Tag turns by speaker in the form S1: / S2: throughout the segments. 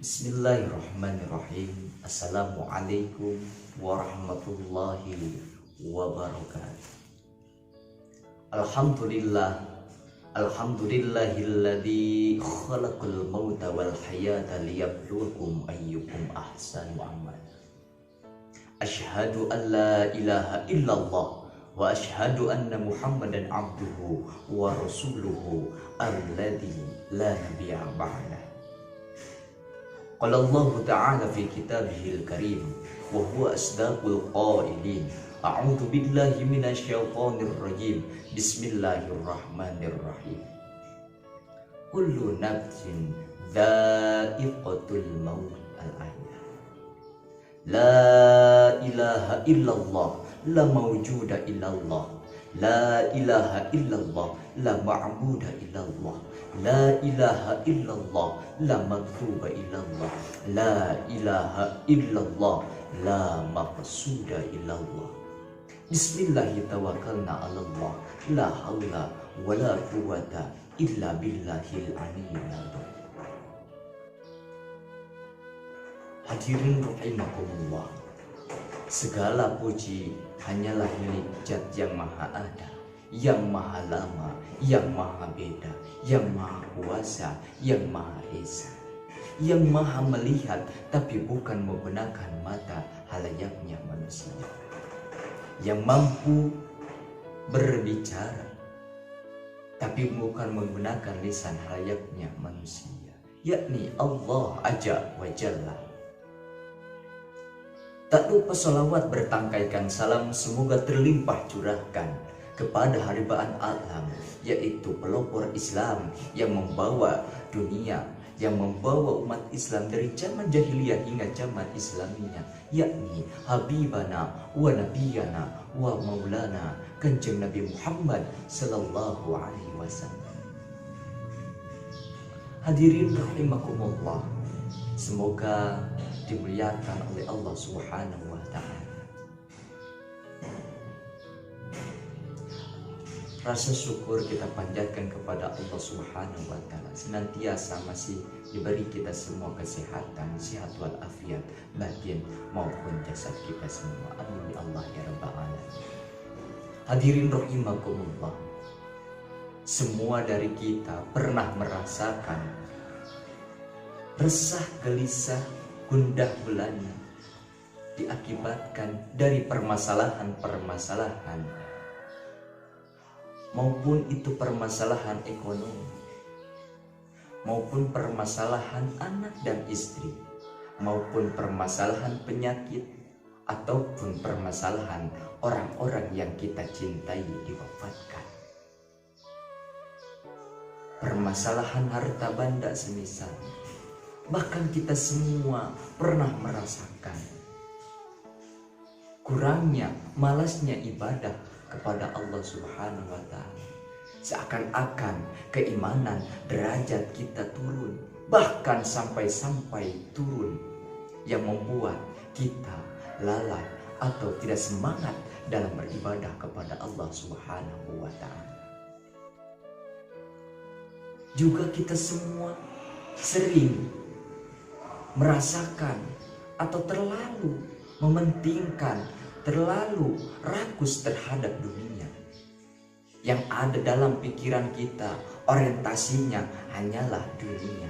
S1: Bismillahirrahmanirrahim. Assalamualaikum warahmatullahi wabarakatuh. Alhamdulillah. Alhamdulillahilladzi khalaqal mauta wal hayata liyabluwakum ayyukum ahsanu amal. Asyhadu an la ilaha illallah wa asyhadu anna Muhammadan abduhu wa rasuluhu alladzi la nabiyya ba'dah. Qala Allah Ta'ala fi kitabihil karim wa huwa asdaqul qailin. A'udzu billahi minasyaitonir rajim. Bismillahirrahmanirrahim. Kullu nafsin dha'iqatul maut al-ayah. La ilaha illallah, la mawjuda illallah. La ilaha illallah, la ma'buda illallah. La ilaha illallah, la maktuba illallah. La ilaha illallah, la maqsuda illallah. Bismillahi tawakkalna ala Allah. La hawla wa la quwwata illa billahil aliyyil azim. Hadirin rahimakumullah, segala puji hanyalah milik Zat yang Maha Ada, yang Maha Lama, yang Maha Beda, yang Maha Kuasa, yang Maha Esa, yang Maha Melihat tapi bukan menggunakan mata halayaknya manusia, yang mampu berbicara tapi bukan menggunakan lisan halayaknya manusia, yakni Allah Azza wa Jalla. Tak lupa salawat bertangkaikan salam semoga terlimpah curahkan kepada haribaan alam, yaitu pelopor Islam yang membawa dunia, yang membawa umat Islam dari zaman jahiliyah hingga zaman Islaminya, yakni Habibana wa Nabiyana wa Maulana Kanjeng Nabi Muhammad sallallahu alaihi wasallam. Hadirin rahimakumullah, semoga dimuliakan oleh Allah Subhanahu wa ta'ala. Rasa syukur kita panjatkan kepada Allah Subhanahu wa ta'ala, senantiasa masih diberi kita semua kesehatan, sehat walafiat batin maupun jasad kita semua. Amin ya Allah ya rabbal alamin. Hadirin rahimakumullah, semua dari kita pernah merasakan resah gelisah gundah gulana diakibatkan dari permasalahan-permasalahan, maupun itu permasalahan ekonomi, maupun permasalahan anak dan istri, maupun permasalahan penyakit, ataupun permasalahan orang-orang yang kita cintai diwafatkan, permasalahan harta benda semisal. Bahkan kita semua pernah merasakan kurangnya, malasnya ibadah kepada Allah Subhanahu wa ta'ala. Seakan-akan keimanan derajat kita turun, bahkan sampai turun, yang membuat kita lalai atau tidak semangat dalam beribadah kepada Allah Subhanahu wa ta'ala. Juga kita semua sering merasakan atau terlalu mementingkan, terlalu rakus terhadap dunia. Yang ada dalam pikiran kita, orientasinya hanyalah dunia.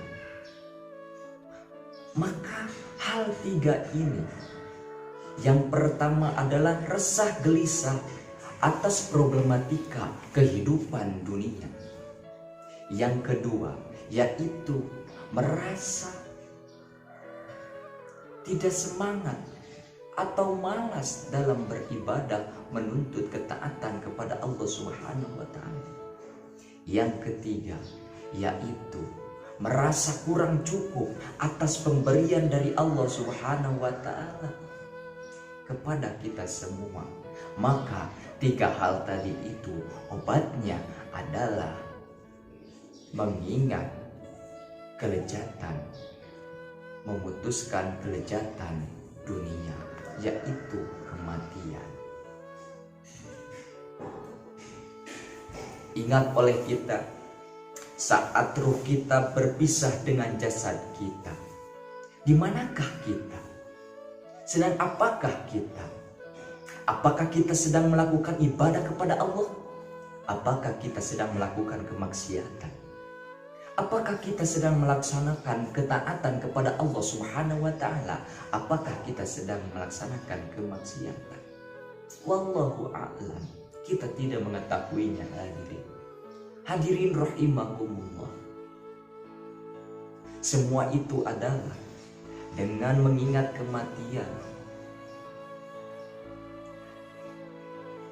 S1: Maka hal tiga ini, yang pertama adalah resah gelisah atas problematika kehidupan dunia. Yang kedua yaitu merasa tidak semangat atau malas dalam beribadah menuntut ketaatan kepada Allah Subhanahu wa ta'ala. Yang ketiga yaitu merasa kurang cukup atas pemberian dari Allah Subhanahu wa ta'ala kepada kita semua. Maka tiga hal tadi itu obatnya adalah mengingat kelezatan, memutuskan kelezatan dunia, yaitu kematian. Ingat oleh kita saat ruh kita berpisah dengan jasad kita, Di manakah kita? Sedang apakah kita? Apakah kita sedang melakukan ibadah kepada Allah? Apakah kita sedang melakukan kemaksiatan? Apakah kita sedang melaksanakan ketaatan kepada Allah Subhanahu wa Ta'ala? Apakah kita sedang melaksanakan kemaksiatan? Wallahu a'lam. Kita tidak mengetahuinya, hadirin. Hadirin rahimakumullah. Semua itu adalah dengan mengingat kematian.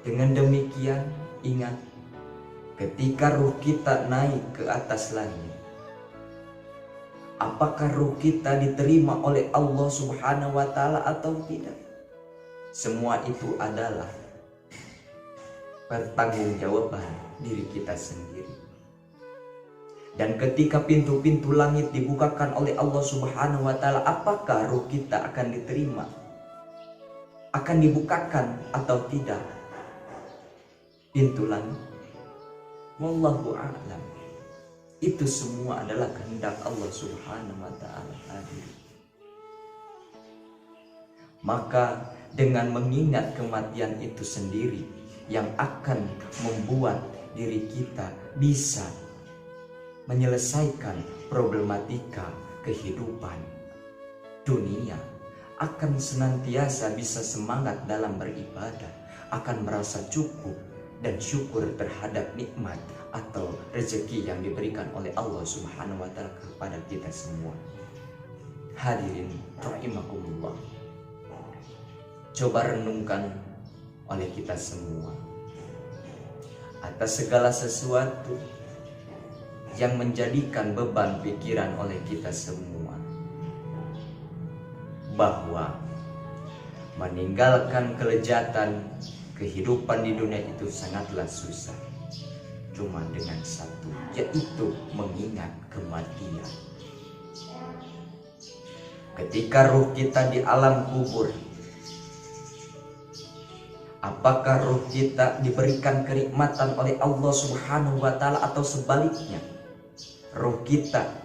S1: Dengan demikian, ingat, ketika ruh kita naik ke atas langit, apakah ruh kita diterima oleh Allah Subhanahu wa Ta'ala atau tidak? Semua itu adalah pertanggungjawaban diri kita sendiri. Dan ketika pintu-pintu langit dibukakan oleh Allah Subhanahu wa Ta'ala, apakah ruh kita akan diterima? Akan dibukakan atau tidak pintu langit? Wallahu a'lam. Itu semua adalah kehendak Allah Subhanahu wa Ta'ala. Maka dengan mengingat kematian itu sendiri yang akan membuat diri kita bisa menyelesaikan problematika kehidupan dunia, akan senantiasa bisa semangat dalam beribadah, akan merasa cukup dan syukur terhadap nikmat atau rezeki yang diberikan oleh Allah Subhanahu wa Ta'ala kepada kita semua. Hadirin rahimakumullah. Coba renungkan oleh kita semua atas segala sesuatu yang menjadikan beban pikiran oleh kita semua, bahwa meninggalkan kelezatan kehidupan di dunia itu sangatlah susah. Cuma dengan satu, yaitu mengingat kematian. Ketika ruh kita di alam kubur, apakah ruh kita diberikan kenikmatan oleh Allah Subhanahu wa Ta'ala atau sebaliknya? Ruh kita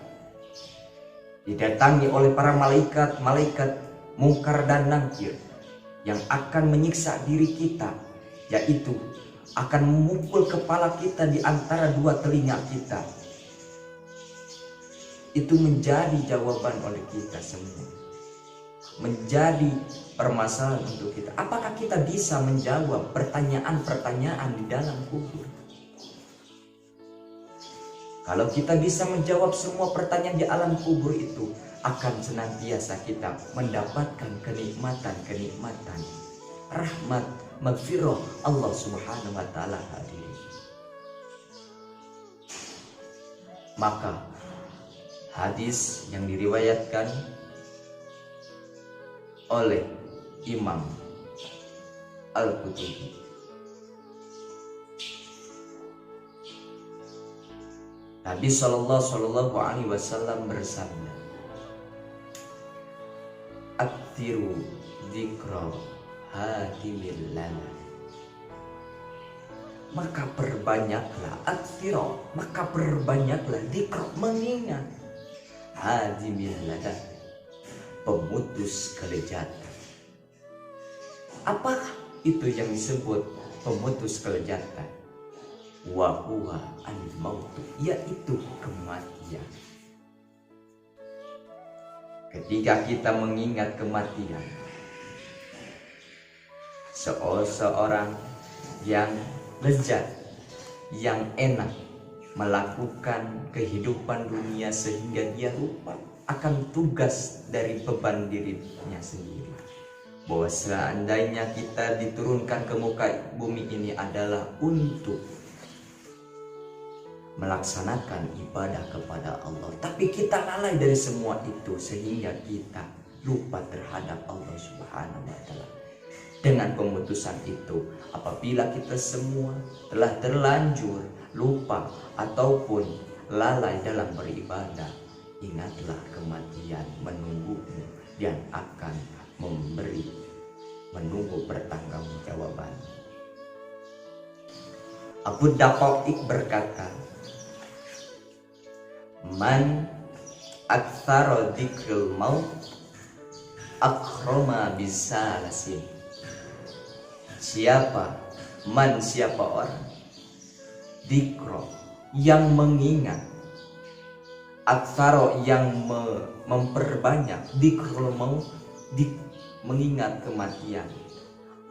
S1: didatangi oleh para malaikat mungkar dan nakir yang akan menyiksa diri kita, yaitu akan memukul kepala kita di antara dua telinga kita. Itu menjadi jawaban oleh kita semua, menjadi permasalahan untuk kita. Apakah kita bisa menjawab pertanyaan-pertanyaan di dalam kubur? Kalau kita bisa menjawab semua pertanyaan di alam kubur itu, akan senantiasa kita mendapatkan kenikmatan rahmat maghfirah Allah Subhanahu wa Ta'ala. Hadirin, maka hadis yang diriwayatkan oleh Imam Al-Qutubi, Nabi Shallallahu Alaihi Wasallam bersabda, "Aktiru dzikra hadimil lana." Maka perbanyaklah aktiro, maka perbanyaklah dzikra, mengingat hadimil lana, pemutus kelezatan. Apakah itu yang disebut pemutus kelezatan? Wa huwa al-mautu, yaitu kematian. Ketika kita mengingat kematian, seorang yang lezat, yang enak melakukan kehidupan dunia sehingga dia lupa akan tugas dari beban dirinya sendiri, bahwa seandainya kita diturunkan ke muka bumi ini adalah untuk melaksanakan ibadah kepada Allah, tapi kita lalai dari semua itu sehingga kita lupa terhadap Allah Subhanahu wa Ta'ala. Dengan pemutusan itu, apabila kita semua telah terlanjur lupa ataupun lalai dalam beribadah, ingatlah kematian menunggumu dan akan menunggu pertanggungjawaban. Abu Daqaiq berkata, "Man aktsara dzikril maut akroma bisalasin. Siapa orang dikro yang mengingat, aksaro yang memperbanyak, dikro mengingat kematian,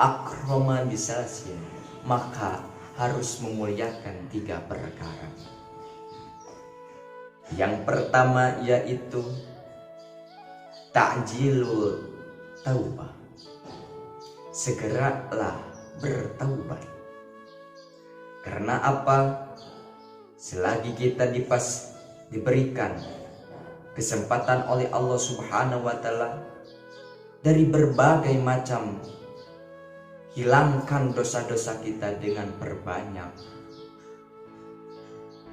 S1: akroma bisalasin, maka harus memuliakan 3 perkara. Yang pertama yaitu ta'jilul taubah, segeralah bertaubat. Karena apa? Selagi kita diberikan kesempatan oleh Allah Subhanahu wa Ta'ala dari berbagai macam, hilangkan dosa-dosa kita dengan perbanyak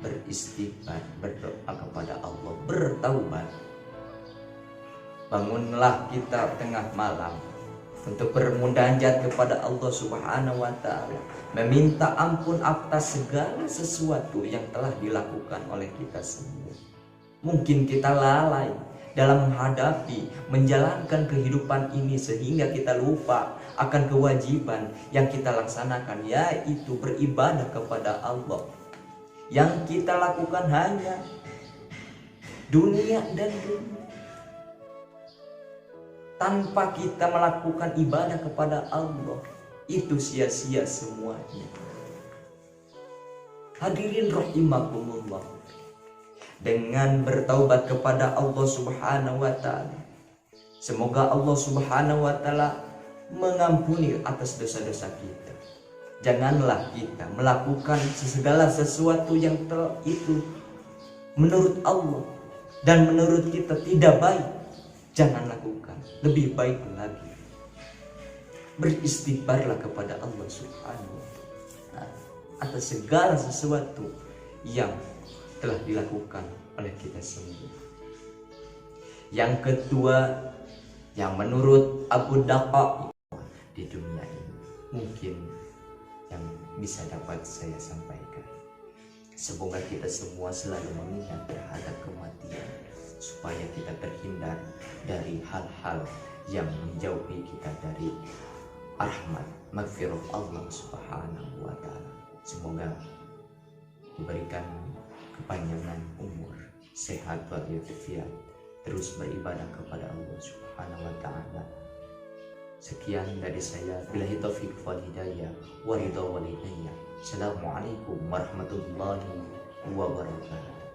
S1: beristighfar, berdoa kepada Allah, bertaubat. Bangunlah kita tengah malam untuk bermunajat kepada Allah Subhanahu wa Ta'ala, meminta ampun atas segala sesuatu yang telah dilakukan oleh kita semua. Mungkin kita lalai dalam menghadapi, menjalankan kehidupan ini sehingga kita lupa akan kewajiban yang kita laksanakan, yaitu beribadah kepada Allah. Yang kita lakukan hanya dunia dan dunia. Tanpa kita melakukan ibadah kepada Allah, itu sia-sia semuanya. Hadirin rahimakumullah, dengan bertaubat kepada Allah Subhanahu wa Ta'ala, semoga Allah Subhanahu wa Ta'ala mengampuni atas dosa-dosa kita. Janganlah kita melakukan segala sesuatu yang itu menurut Allah dan menurut kita tidak baik. Jangan lakukan. Lebih baik lagi beristighfarlah kepada Allah Subhanahu wa Ta'ala atas segala sesuatu yang telah dilakukan oleh kita semua. Yang kedua, yang menurut Abu Daqa di dunia ini, mungkin yang bisa dapat saya sampaikan, semoga kita semua selalu mengingat terhadap kematian, supaya kita terhindar dari hal-hal yang menjauhi kita dari rahmat maghfirah Allah Subhanahu wa Ta'ala. Semoga diberikan kepanjangan umur, sehat walafiat, terus beribadah kepada Allah Subhanahu wa Ta'ala. Sekian dari saya, billahi taufiq wal hidayah wa ridha walidayya. Assalamualaikum warahmatullahi wabarakatuh.